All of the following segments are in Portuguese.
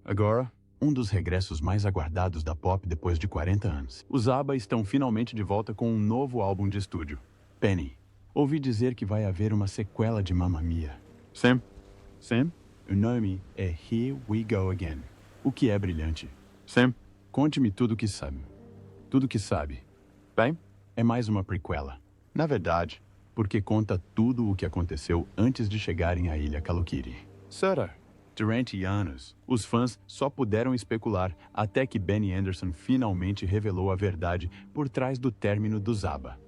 Agora, um dos regressos mais aguardados da pop depois de 40 anos. Os ABBA estão finalmente de volta com um novo álbum de estúdio, Penny. Ouvi dizer que vai haver uma sequela de Mamma Mia. Sam? O nome é Here We Go Again, o que é brilhante. Sam, conte-me tudo o que sabe. Tudo o que sabe. Bem, é mais uma prequela. Na verdade, porque conta tudo o que aconteceu antes de chegarem à Ilha Kalukiri. Sir, durante anos, os fãs só puderam especular até que Benny Andersson finalmente revelou a verdade por trás do término dos ABBA.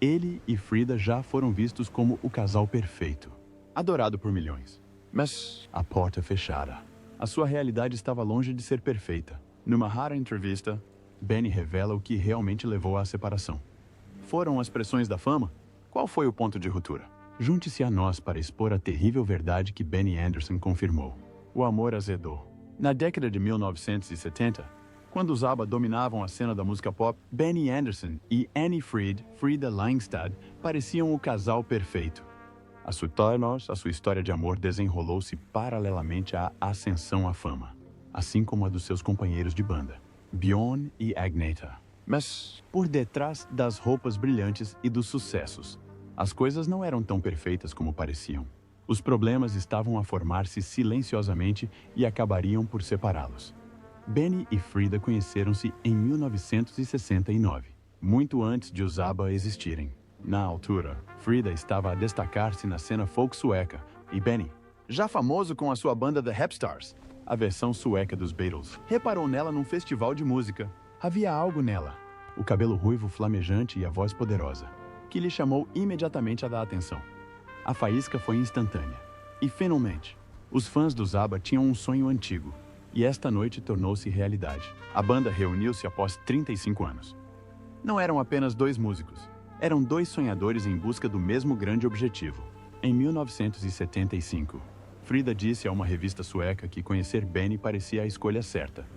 Ele e Frida já foram vistos como o casal perfeito, adorado por milhões. Mas a porta fechara. A sua realidade estava longe de ser perfeita. Numa rara entrevista, Benny revela o que realmente levou à separação. Foram as pressões da fama? Qual foi o ponto de ruptura? Junte-se a nós para expor a terrível verdade que Benny Andersson confirmou. O amor azedou. Na década de 1970, quando os ABBA dominavam a cena da música pop, Benny Andersson e Annie Frida Langstad, pareciam o casal perfeito. A sua história de amor desenrolou-se paralelamente à ascensão à fama, assim como a dos seus companheiros de banda, Bjorn e Agneta. Mas, por detrás das roupas brilhantes e dos sucessos, as coisas não eram tão perfeitas como pareciam. Os problemas estavam a formar-se silenciosamente e acabariam por separá-los. Benny e Frida conheceram-se em 1969, muito antes de os ABBA existirem. Na altura, Frida estava a destacar-se na cena folk sueca, e Benny, já famoso com a sua banda The Hepstars, a versão sueca dos Beatles, reparou nela num festival de música. Havia algo nela, o cabelo ruivo flamejante e a voz poderosa, que lhe chamou imediatamente a dar atenção. A faísca foi instantânea. E, finalmente, os fãs dos ABBA tinham um sonho antigo, e esta noite tornou-se realidade. A banda reuniu-se após 35 anos. Não eram apenas dois músicos, eram dois sonhadores em busca do mesmo grande objetivo. Em 1975, Frida disse a uma revista sueca que conhecer Benny parecia a escolha certa.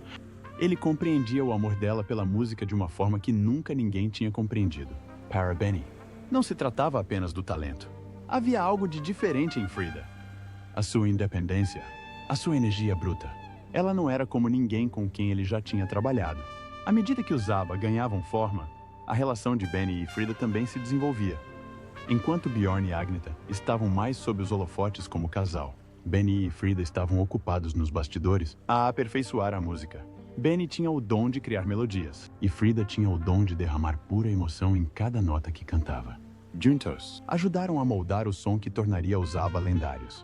Ele compreendia o amor dela pela música de uma forma que nunca ninguém tinha compreendido. Para Benny, não se tratava apenas do talento. Havia algo de diferente em Frida. A sua independência, a sua energia bruta. Ela não era como ninguém com quem ele já tinha trabalhado. À medida que os ABBA ganhavam forma, a relação de Benny e Frida também se desenvolvia. Enquanto Bjorn e Agneta estavam mais sob os holofotes como casal, Benny e Frida estavam ocupados nos bastidores a aperfeiçoar a música. Benny tinha o dom de criar melodias, e Frida tinha o dom de derramar pura emoção em cada nota que cantava. Juntos, ajudaram a moldar o som que tornaria os ABBA lendários.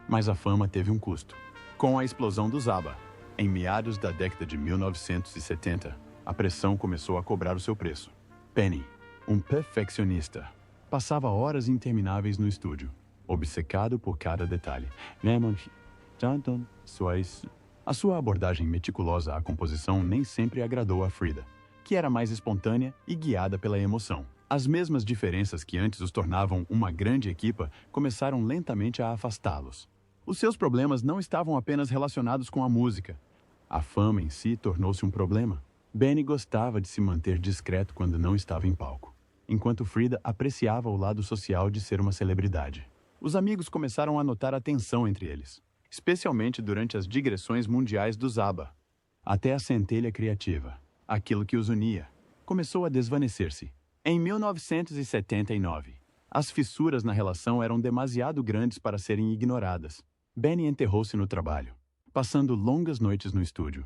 Mas a fama teve um custo. Com a explosão dos ABBA, em meados da década de 1970, a pressão começou a cobrar o seu preço. Benny, um perfeccionista, passava horas intermináveis no estúdio, obcecado por cada detalhe. A sua abordagem meticulosa à composição nem sempre agradou a Frida, que era mais espontânea e guiada pela emoção. As mesmas diferenças que antes os tornavam uma grande equipa começaram lentamente a afastá-los. Os seus problemas não estavam apenas relacionados com a música. A fama em si tornou-se um problema. Benny gostava de se manter discreto quando não estava em palco, enquanto Frida apreciava o lado social de ser uma celebridade. Os amigos começaram a notar a tensão entre eles, especialmente durante as digressões mundiais dos ABBA. Até a centelha criativa, aquilo que os unia, começou a desvanecer-se. Em 1979, as fissuras na relação eram demasiado grandes para serem ignoradas. Benny enterrou-se no trabalho, passando longas noites no estúdio.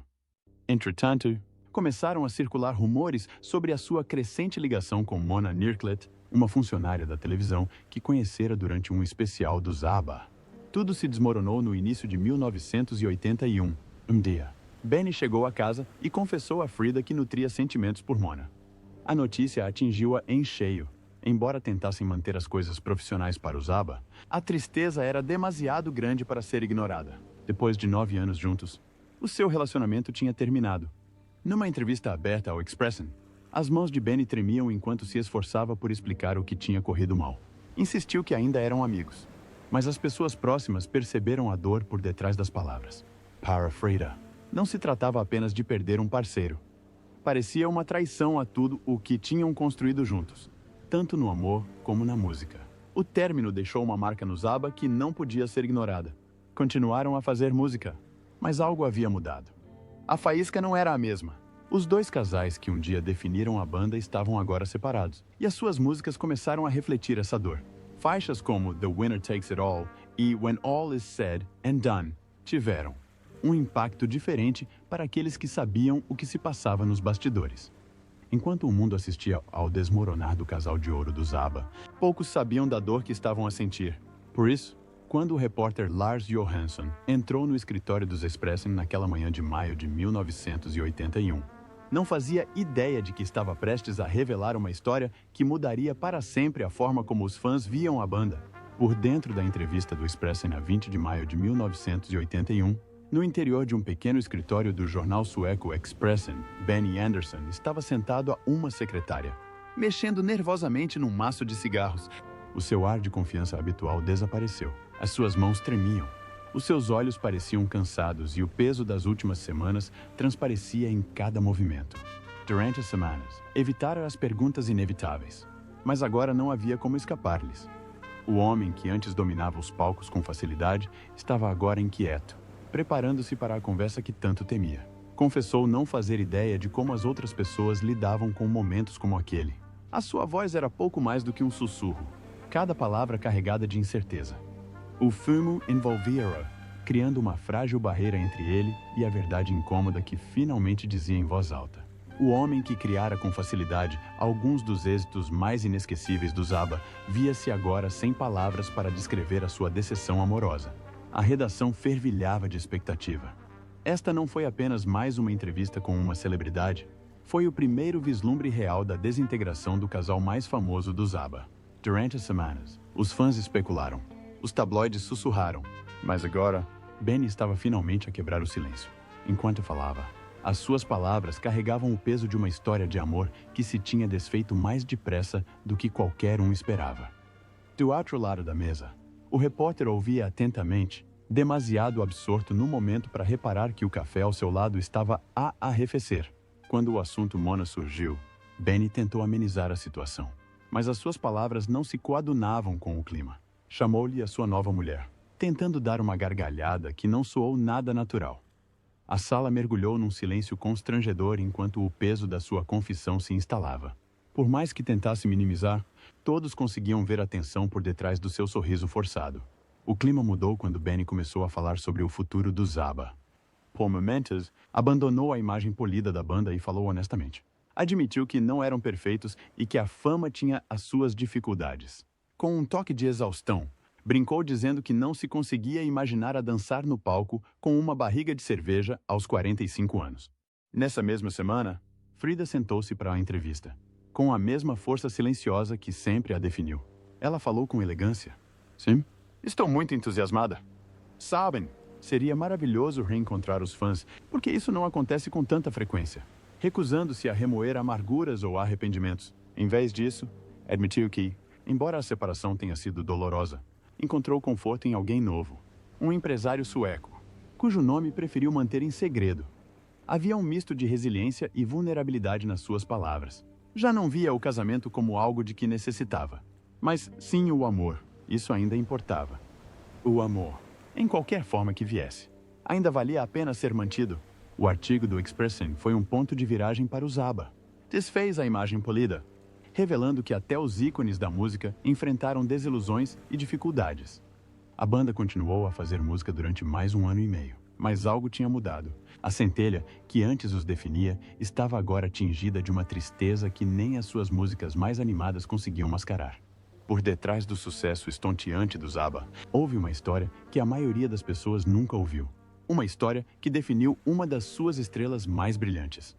Entretanto, começaram a circular rumores sobre a sua crescente ligação com Mona Nirklet, uma funcionária da televisão que conhecera durante um especial dos ABBA. Tudo se desmoronou no início de 1981. Um dia, Benny chegou a casa e confessou a Frida que nutria sentimentos por Mona. A notícia atingiu-a em cheio. Embora tentassem manter as coisas profissionais para os ABBA, a tristeza era demasiado grande para ser ignorada. Depois de 9 anos juntos, o seu relacionamento tinha terminado. Numa entrevista aberta ao Expressen, as mãos de Benny tremiam enquanto se esforçava por explicar o que tinha corrido mal. Insistiu que ainda eram amigos, mas as pessoas próximas perceberam a dor por detrás das palavras. Para Frida, não se tratava apenas de perder um parceiro. Parecia uma traição a tudo o que tinham construído juntos, tanto no amor como na música. O término deixou uma marca nos ABBA que não podia ser ignorada. Continuaram a fazer música, Mas algo havia mudado. A faísca não era a mesma. Os dois casais que um dia definiram a banda estavam agora separados, e as suas músicas começaram a refletir essa dor. Faixas como The Winner Takes It All e When All Is Said and Done tiveram um impacto diferente para aqueles que sabiam o que se passava nos bastidores. Enquanto o mundo assistia ao desmoronar do casal de ouro do ABBA, poucos sabiam da dor que estavam a sentir. Por isso, quando o repórter Lars Johansson entrou no escritório dos Expressen naquela manhã de maio de 1981, não fazia ideia de que estava prestes a revelar uma história que mudaria para sempre a forma como os fãs viam a banda. Por dentro da entrevista do Expressen a 20 de maio de 1981, no interior de um pequeno escritório do jornal sueco Expressen, Benny Andersson estava sentado a uma secretária, mexendo nervosamente num maço de cigarros. O seu ar de confiança habitual desapareceu. As suas mãos tremiam. Os seus olhos pareciam cansados e o peso das últimas semanas transparecia em cada movimento. Durante as semanas, evitara as perguntas inevitáveis, mas agora não havia como escapar-lhes. O homem que antes dominava os palcos com facilidade estava agora inquieto, preparando-se para a conversa que tanto temia. Confessou não fazer ideia de como as outras pessoas lidavam com momentos como aquele. A sua voz era pouco mais do que um sussurro, cada palavra carregada de incerteza. O fumo envolvia-o, criando uma frágil barreira entre ele e a verdade incômoda que finalmente dizia em voz alta. O homem que criara com facilidade alguns dos êxitos mais inesquecíveis do ABBA via-se agora sem palavras para descrever a sua decepção amorosa. A redação fervilhava de expectativa. Esta não foi apenas mais uma entrevista com uma celebridade, foi o primeiro vislumbre real da desintegração do casal mais famoso do ABBA. Durante as semanas, os fãs especularam. Os tabloides sussurraram, mas agora, Benny estava finalmente a quebrar o silêncio. Enquanto falava, as suas palavras carregavam o peso de uma história de amor que se tinha desfeito mais depressa do que qualquer um esperava. Do outro lado da mesa, o repórter ouvia atentamente, demasiado absorto no momento para reparar que o café ao seu lado estava a arrefecer. Quando o assunto Mona surgiu, Benny tentou amenizar a situação, mas as suas palavras não se coadunavam com o clima. Chamou-lhe a sua nova mulher, tentando dar uma gargalhada que não soou nada natural. A sala mergulhou num silêncio constrangedor enquanto o peso da sua confissão se instalava. Por mais que tentasse minimizar, todos conseguiam ver a tensão por detrás do seu sorriso forçado. O clima mudou quando Benny começou a falar sobre o futuro do ABBA. Por momentos, abandonou a imagem polida da banda e falou honestamente. Admitiu que não eram perfeitos e que a fama tinha as suas dificuldades. Com um toque de exaustão, brincou dizendo que não se conseguia imaginar a dançar no palco com uma barriga de cerveja aos 45 anos. Nessa mesma semana, Frida sentou-se para a entrevista, com a mesma força silenciosa que sempre a definiu. Ela falou com elegância. Sim, estou muito entusiasmada. Sabem, seria maravilhoso reencontrar os fãs, porque isso não acontece com tanta frequência. Recusando-se a remoer amarguras ou arrependimentos. Em vez disso, admitiu que, embora a separação tenha sido dolorosa, encontrou conforto em alguém novo, um empresário sueco, cujo nome preferiu manter em segredo. Havia um misto de resiliência e vulnerabilidade nas suas palavras. Já não via o casamento como algo de que necessitava, mas sim o amor. Isso ainda importava. O amor, em qualquer forma que viesse, ainda valia a pena ser mantido. O artigo do Expressen foi um ponto de viragem para os ABBA. Desfez a imagem polida, revelando que até os ícones da música enfrentaram desilusões e dificuldades. A banda continuou a fazer música durante mais 1 ano e meio, mas algo tinha mudado. A centelha, que antes os definia, estava agora tingida de uma tristeza que nem as suas músicas mais animadas conseguiam mascarar. Por detrás do sucesso estonteante dos ABBA, houve uma história que a maioria das pessoas nunca ouviu. Uma história que definiu uma das suas estrelas mais brilhantes.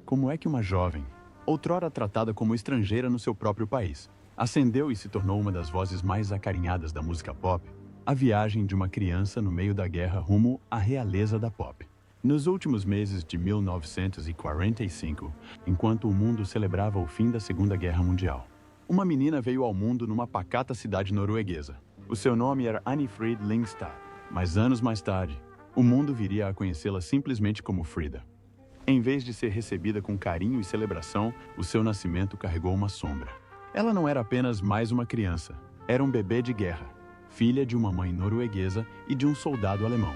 Como é que uma jovem, outrora tratada como estrangeira no seu próprio país, ascendeu e se tornou uma das vozes mais acarinhadas da música pop? A viagem de uma criança no meio da guerra rumo à realeza da pop. Nos últimos meses de 1945, enquanto o mundo celebrava o fim da Segunda Guerra Mundial, uma menina veio ao mundo numa pacata cidade norueguesa. O seu nome era Anni-Frid Lyngstad, mas anos mais tarde, o mundo viria a conhecê-la simplesmente como Frida. Em vez de ser recebida com carinho e celebração, o seu nascimento carregou uma sombra. Ela não era apenas mais uma criança, era um bebê de guerra, filha de uma mãe norueguesa e de um soldado alemão.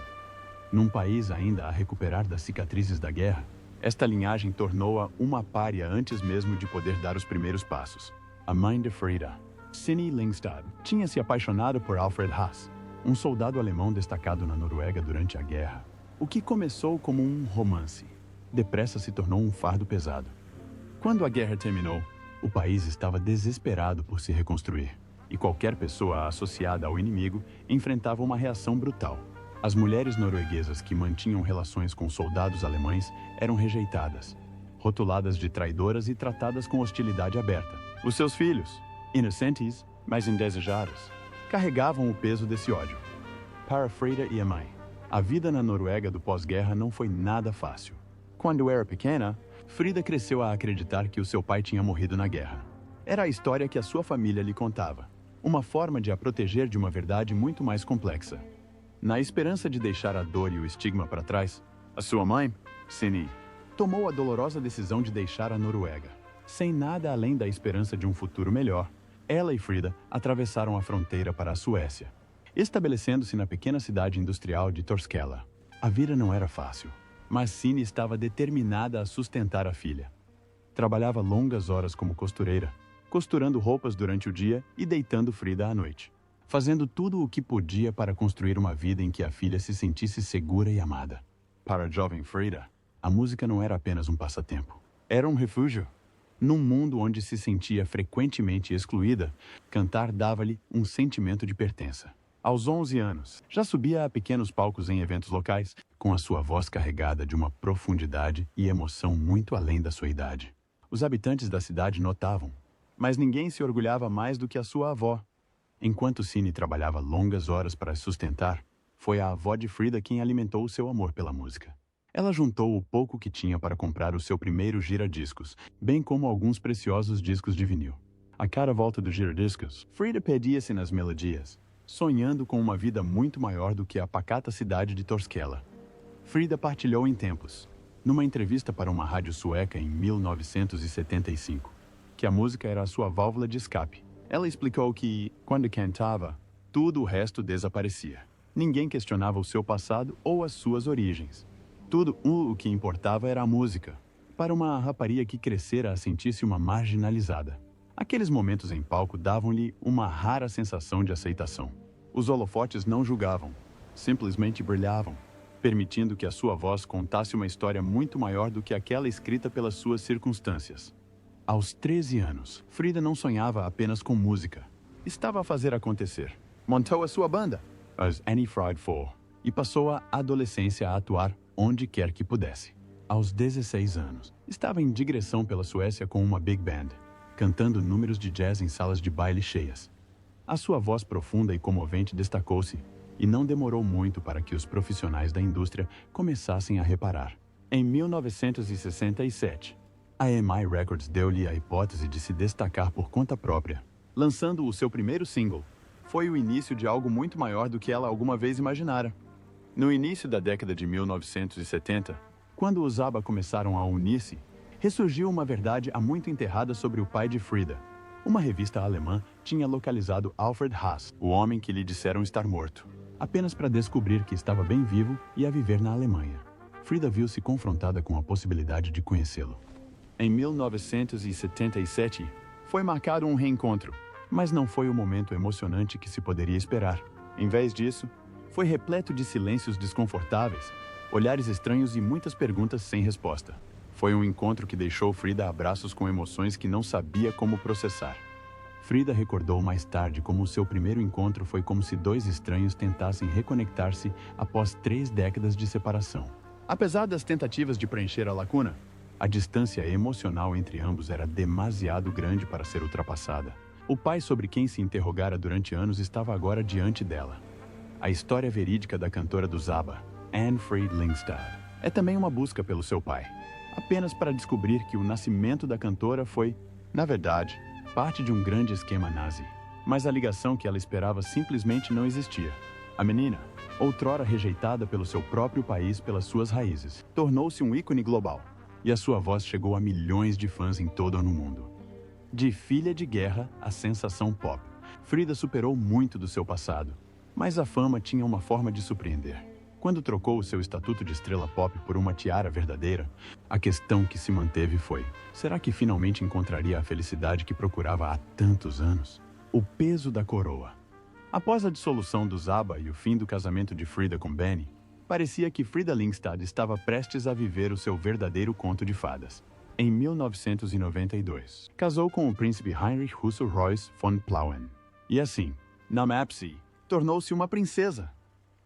Num país ainda a recuperar das cicatrizes da guerra, esta linhagem tornou-a uma pária antes mesmo de poder dar os primeiros passos. A mãe de Frida, Cindy Lyngstad, tinha se apaixonado por Alfred Haas, um soldado alemão destacado na Noruega durante a guerra. O que começou como um romance, depressa se tornou um fardo pesado. Quando a guerra terminou, o país estava desesperado por se reconstruir, e qualquer pessoa associada ao inimigo enfrentava uma reação brutal. As mulheres norueguesas que mantinham relações com soldados alemães eram rejeitadas, rotuladas de traidoras e tratadas com hostilidade aberta. Os seus filhos, inocentes, mas indesejados, carregavam o peso desse ódio. Para Frida e a mãe, a vida na Noruega do pós-guerra não foi nada fácil. Quando era pequena, Frida cresceu a acreditar que o seu pai tinha morrido na guerra. Era a história que a sua família lhe contava, uma forma de a proteger de uma verdade muito mais complexa. Na esperança de deixar a dor e o estigma para trás, a sua mãe, Cindy, tomou a dolorosa decisão de deixar a Noruega. Sem nada além da esperança de um futuro melhor, ela e Frida atravessaram a fronteira para a Suécia, estabelecendo-se na pequena cidade industrial de Torskella. A vida não era fácil, mas Cindy estava determinada a sustentar a filha. Trabalhava longas horas como costureira, costurando roupas durante o dia e deitando Frida à noite, fazendo tudo o que podia para construir uma vida em que a filha se sentisse segura e amada. Para a jovem Frida, a música não era apenas um passatempo. Era um refúgio. Num mundo onde se sentia frequentemente excluída, cantar dava-lhe um sentimento de pertença. Aos 11 anos, já subia a pequenos palcos em eventos locais, com a sua voz carregada de uma profundidade e emoção muito além da sua idade. Os habitantes da cidade notavam, mas ninguém se orgulhava mais do que a sua avó. Enquanto Cindy trabalhava longas horas para sustentar, foi a avó de Frida quem alimentou o seu amor pela música. Ela juntou o pouco que tinha para comprar o seu primeiro giradiscos, bem como alguns preciosos discos de vinil. A cada volta dos giradiscos, Frida perdia-se nas melodias, sonhando com uma vida muito maior do que a pacata cidade de Torskella. Frida partilhou em tempos, numa entrevista para uma rádio sueca em 1975, que a música era a sua válvula de escape. Ela explicou que, quando cantava, tudo o resto desaparecia. Ninguém questionava o seu passado ou as suas origens. Tudo o que importava era a música, para uma rapariga que crescera a sentir-se uma marginalizada. Aqueles momentos em palco davam-lhe uma rara sensação de aceitação. Os holofotes não julgavam, simplesmente brilhavam, permitindo que a sua voz contasse uma história muito maior do que aquela escrita pelas suas circunstâncias. Aos 13 anos, Frida não sonhava apenas com música. Estava a fazer acontecer. Montou a sua banda, as Annie Fried Four, e passou a adolescência a atuar onde quer que pudesse. Aos 16 anos, estava em digressão pela Suécia com uma big band, cantando números de jazz em salas de baile cheias. A sua voz profunda e comovente destacou-se, e não demorou muito para que os profissionais da indústria começassem a reparar. Em 1967, a EMI Records deu-lhe a hipótese de se destacar por conta própria, lançando o seu primeiro single. Foi o início de algo muito maior do que ela alguma vez imaginara. No início da década de 1970, quando os ABBA começaram a unir-se, ressurgiu uma verdade há muito enterrada sobre o pai de Frida. Uma revista alemã tinha localizado Alfred Haas, o homem que lhe disseram estar morto, apenas para descobrir que estava bem vivo e a viver na Alemanha. Frida viu-se confrontada com a possibilidade de conhecê-lo. Em 1977, foi marcado um reencontro, mas não foi o momento emocionante que se poderia esperar. Em vez disso, foi repleto de silêncios desconfortáveis, olhares estranhos e muitas perguntas sem resposta. Foi um encontro que deixou Frida a braços com emoções que não sabia como processar. Frida recordou mais tarde como o seu primeiro encontro foi como se dois estranhos tentassem reconectar-se após 3 décadas de separação. Apesar das tentativas de preencher a lacuna, a distância emocional entre ambos era demasiado grande para ser ultrapassada. O pai sobre quem se interrogara durante anos estava agora diante dela. A história verídica da cantora do ABBA, Anne-Frid Lyngstad, é também uma busca pelo seu pai, apenas para descobrir que o nascimento da cantora foi, na verdade, parte de um grande esquema nazi. Mas a ligação que ela esperava simplesmente não existia. A menina, outrora rejeitada pelo seu próprio país pelas suas raízes, tornou-se um ícone global, e a sua voz chegou a milhões de fãs em todo o mundo. De filha de guerra à sensação pop, Frida superou muito do seu passado, mas a fama tinha uma forma de surpreender. Quando trocou o seu estatuto de estrela pop por uma tiara verdadeira, a questão que se manteve foi: será que finalmente encontraria a felicidade que procurava há tantos anos? O peso da coroa. Após a dissolução do ABBA e o fim do casamento de Frida com Benny, parecia que Frida Lindstad estava prestes a viver o seu verdadeiro conto de fadas. Em 1992, casou com o príncipe Heinrich Russell-Royce von Plauen. E assim, Namapsi tornou-se uma princesa.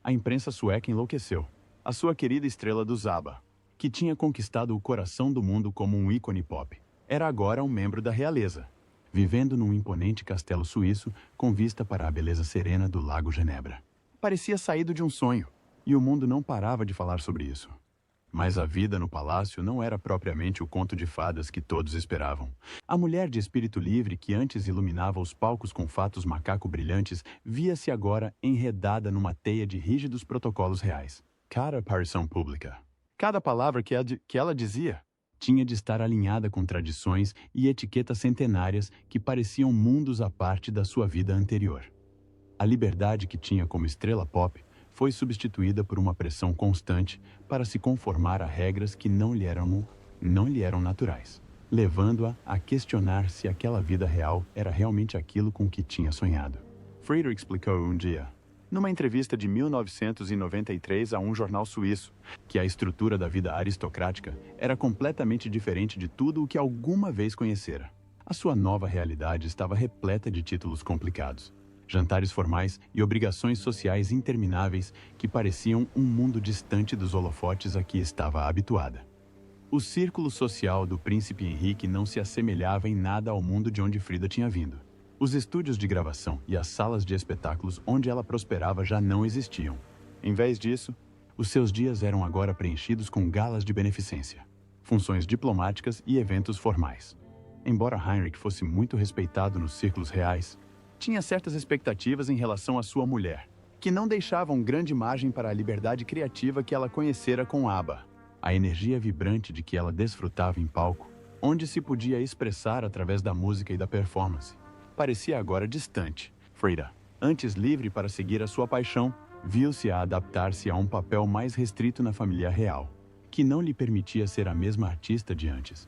A imprensa sueca enlouqueceu. A sua querida estrela do ABBA, que tinha conquistado o coração do mundo como um ícone pop, era agora um membro da realeza, vivendo num imponente castelo suíço com vista para a beleza serena do Lago Genebra. Parecia saído de um sonho, e o mundo não parava de falar sobre isso. Mas a vida no palácio não era propriamente o conto de fadas que todos esperavam. A mulher de espírito livre que antes iluminava os palcos com fatos macaco-brilhantes via-se agora enredada numa teia de rígidos protocolos reais. Cada aparição pública, cada palavra que ela dizia, tinha de estar alinhada com tradições e etiquetas centenárias que pareciam mundos à parte da sua vida anterior. A liberdade que tinha como estrela pop foi substituída por uma pressão constante para se conformar a regras que não lhe eram naturais, levando-a a questionar se aquela vida real era realmente aquilo com que tinha sonhado. Frida explicou um dia, numa entrevista de 1993 a um jornal suíço, que a estrutura da vida aristocrática era completamente diferente de tudo o que alguma vez conhecera. A sua nova realidade estava repleta de títulos complicados, jantares formais e obrigações sociais intermináveis que pareciam um mundo distante dos holofotes a que estava habituada. O círculo social do príncipe Henrique não se assemelhava em nada ao mundo de onde Frida tinha vindo. Os estúdios de gravação e as salas de espetáculos onde ela prosperava já não existiam. Em vez disso, os seus dias eram agora preenchidos com galas de beneficência, funções diplomáticas e eventos formais. Embora Heinrich fosse muito respeitado nos círculos reais, tinha certas expectativas em relação à sua mulher, que não deixavam grande margem para a liberdade criativa que ela conhecera com ABBA, a energia vibrante de que ela desfrutava em palco, onde se podia expressar através da música e da performance. Parecia agora distante. Frida, antes livre para seguir a sua paixão, viu-se a adaptar-se a um papel mais restrito na família real, que não lhe permitia ser a mesma artista de antes.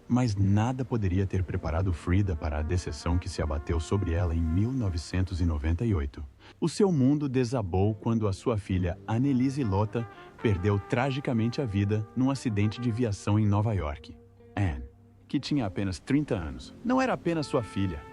Mas nada poderia ter preparado Frida para a decepção que se abateu sobre ela em 1998. O seu mundo desabou quando a sua filha Anneliese Lotta perdeu tragicamente a vida num acidente de viação em Nova York. Anne, que tinha apenas 30 anos, não era apenas sua filha.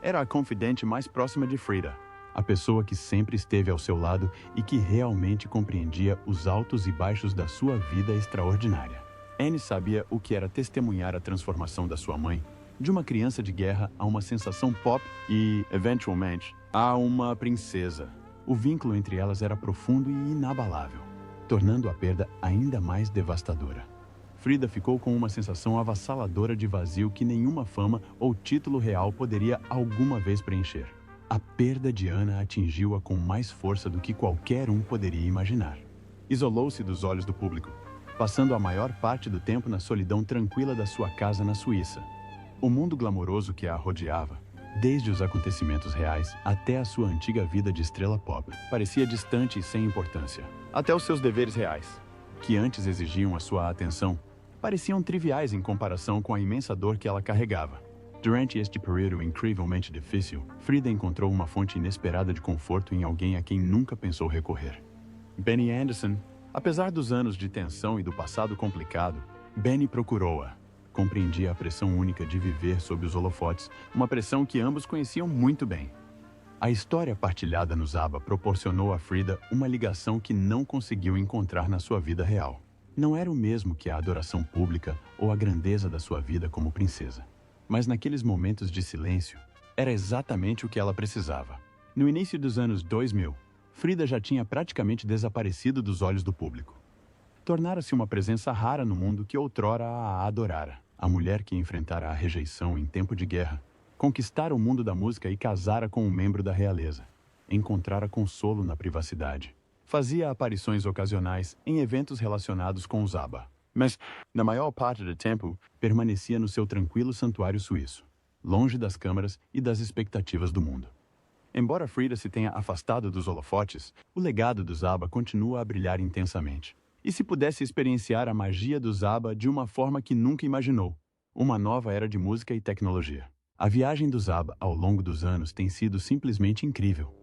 Era a confidente mais próxima de Frida, a pessoa que sempre esteve ao seu lado e que realmente compreendia os altos e baixos da sua vida extraordinária. Anne sabia o que era testemunhar a transformação da sua mãe, de uma criança de guerra a uma sensação pop e, eventualmente, a uma princesa. O vínculo entre elas era profundo e inabalável, tornando a perda ainda mais devastadora. Frida ficou com uma sensação avassaladora de vazio que nenhuma fama ou título real poderia alguma vez preencher. A perda de Anna atingiu-a com mais força do que qualquer um poderia imaginar. Isolou-se dos olhos do público, passando a maior parte do tempo na solidão tranquila da sua casa na Suíça. O mundo glamouroso que a rodeava, desde os acontecimentos reais até a sua antiga vida de estrela pop, parecia distante e sem importância. Até os seus deveres reais, que antes exigiam a sua atenção, pareciam triviais em comparação com a imensa dor que ela carregava. Durante este período incrivelmente difícil, Frida encontrou uma fonte inesperada de conforto em alguém a quem nunca pensou recorrer. Benny Andersson. Apesar dos anos de tensão e do passado complicado, Benny procurou-a. Compreendia a pressão única de viver sob os holofotes, uma pressão que ambos conheciam muito bem. A história partilhada nos ABBA proporcionou a Frida uma ligação que não conseguiu encontrar na sua vida real. Não era o mesmo que a adoração pública ou a grandeza da sua vida como princesa. Mas naqueles momentos de silêncio, era exatamente o que ela precisava. No início dos anos 2000, Frida já tinha praticamente desaparecido dos olhos do público. Tornara-se uma presença rara no mundo que outrora a adorara. A mulher que enfrentara a rejeição em tempo de guerra, conquistara o mundo da música e casara com um membro da realeza. Encontrara consolo na privacidade. Fazia aparições ocasionais em eventos relacionados com os ABBA, mas, na maior parte do tempo, permanecia no seu tranquilo santuário suíço, longe das câmaras e das expectativas do mundo. Embora Frida se tenha afastado dos holofotes, o legado do Zaba continua a brilhar intensamente. E se pudesse experienciar a magia do Zaba de uma forma que nunca imaginou, uma nova era de música e tecnologia. A viagem do Zaba ao longo dos anos tem sido simplesmente incrível.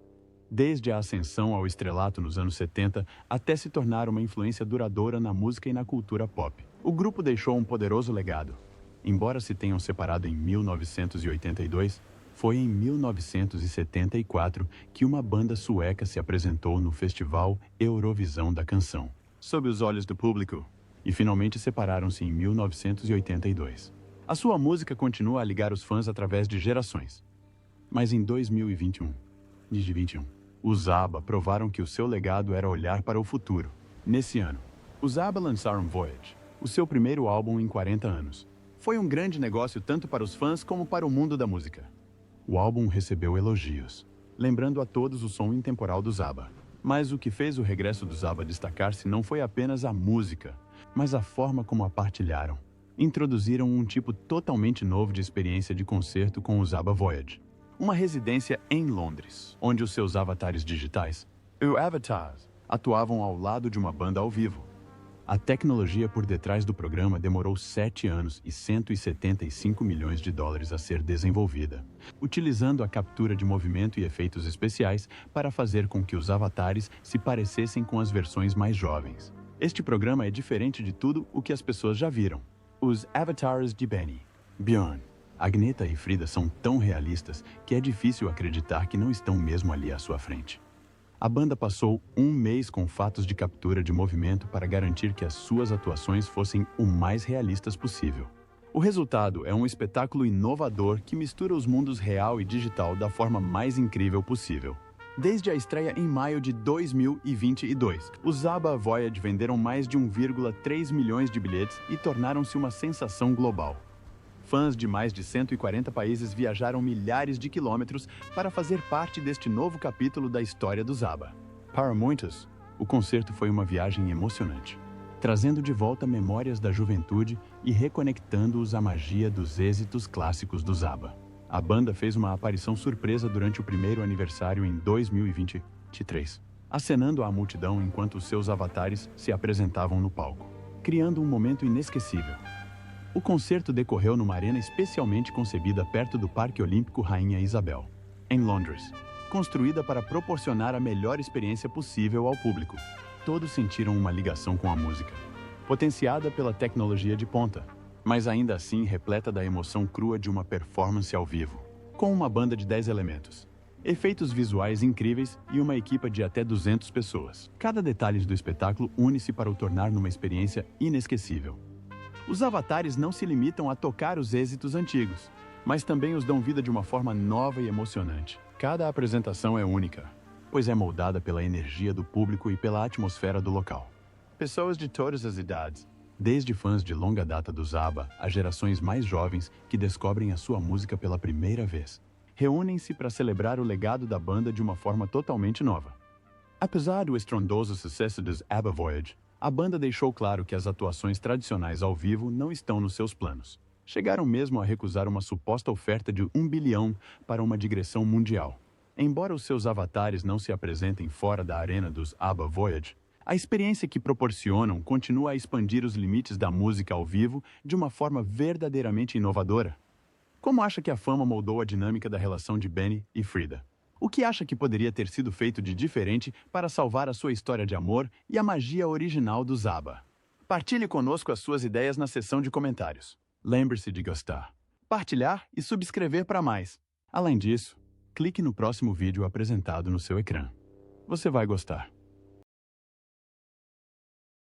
Desde a ascensão ao estrelato nos anos 70 até se tornar uma influência duradoura na música e na cultura pop. O grupo deixou um poderoso legado. Embora se tenham separado em 1982, foi em 1974 que uma banda sueca se apresentou no Festival Eurovisão da Canção, sob os olhos do público, e finalmente separaram-se em 1982. A sua música continua a ligar os fãs através de gerações. Mas em 2021, os ABBA provaram que o seu legado era olhar para o futuro. Nesse ano, os ABBA lançaram Voyage, o seu primeiro álbum em 40 anos. Foi um grande negócio tanto para os fãs como para o mundo da música. O álbum recebeu elogios, lembrando a todos o som intemporal dos ABBA. Mas o que fez o regresso dos ABBA destacar-se não foi apenas a música, mas a forma como a partilharam. Introduziram um tipo totalmente novo de experiência de concerto com os ABBA Voyage. Uma residência em Londres, onde os seus avatares digitais, o Avatars, atuavam ao lado de uma banda ao vivo. A tecnologia por detrás do programa demorou 7 anos e 175 milhões de dólares a ser desenvolvida, utilizando a captura de movimento e efeitos especiais para fazer com que os avatares se parecessem com as versões mais jovens. Este programa é diferente de tudo o que as pessoas já viram. Os avatares de Benny, Björn, Agneta e Frida são tão realistas que é difícil acreditar que não estão mesmo ali à sua frente. A banda passou um mês com fatos de captura de movimento para garantir que as suas atuações fossem o mais realistas possível. O resultado é um espetáculo inovador que mistura os mundos real e digital da forma mais incrível possível. Desde a estreia em maio de 2022, os ABBA Voyage venderam mais de 1,3 milhões de bilhetes e tornaram-se uma sensação global. Fãs de mais de 140 países viajaram milhares de quilômetros para fazer parte deste novo capítulo da história dos ABBA. Para muitos, o concerto foi uma viagem emocionante, trazendo de volta memórias da juventude e reconectando-os à magia dos êxitos clássicos dos ABBA. A banda fez uma aparição surpresa durante o primeiro aniversário em 2023, acenando à multidão enquanto seus avatares se apresentavam no palco, criando um momento inesquecível. O concerto decorreu numa arena especialmente concebida perto do Parque Olímpico Rainha Isabel, em Londres, construída para proporcionar a melhor experiência possível ao público. Todos sentiram uma ligação com a música, potenciada pela tecnologia de ponta, mas ainda assim repleta da emoção crua de uma performance ao vivo, com uma banda de 10 elementos, efeitos visuais incríveis e uma equipe de até 200 pessoas. Cada detalhe do espetáculo une-se para o tornar numa experiência inesquecível. Os avatares não se limitam a tocar os êxitos antigos, mas também os dão vida de uma forma nova e emocionante. Cada apresentação é única, pois é moldada pela energia do público e pela atmosfera do local. Pessoas de todas as idades, desde fãs de longa data dos ABBA a gerações mais jovens que descobrem a sua música pela primeira vez, reúnem-se para celebrar o legado da banda de uma forma totalmente nova. Apesar do estrondoso sucesso dos ABBA Voyage, a banda deixou claro que as atuações tradicionais ao vivo não estão nos seus planos. Chegaram mesmo a recusar uma suposta oferta de 1 bilhão para uma digressão mundial. Embora os seus avatares não se apresentem fora da arena dos ABBA Voyage, a experiência que proporcionam continua a expandir os limites da música ao vivo de uma forma verdadeiramente inovadora. Como acha que a fama moldou a dinâmica da relação de Benny e Frida? O que acha que poderia ter sido feito de diferente para salvar a sua história de amor e a magia original dos ABBA? Partilhe conosco as suas ideias na seção de comentários. Lembre-se de gostar, partilhar e subscrever para mais. Além disso, clique no próximo vídeo apresentado no seu ecrã. Você vai gostar.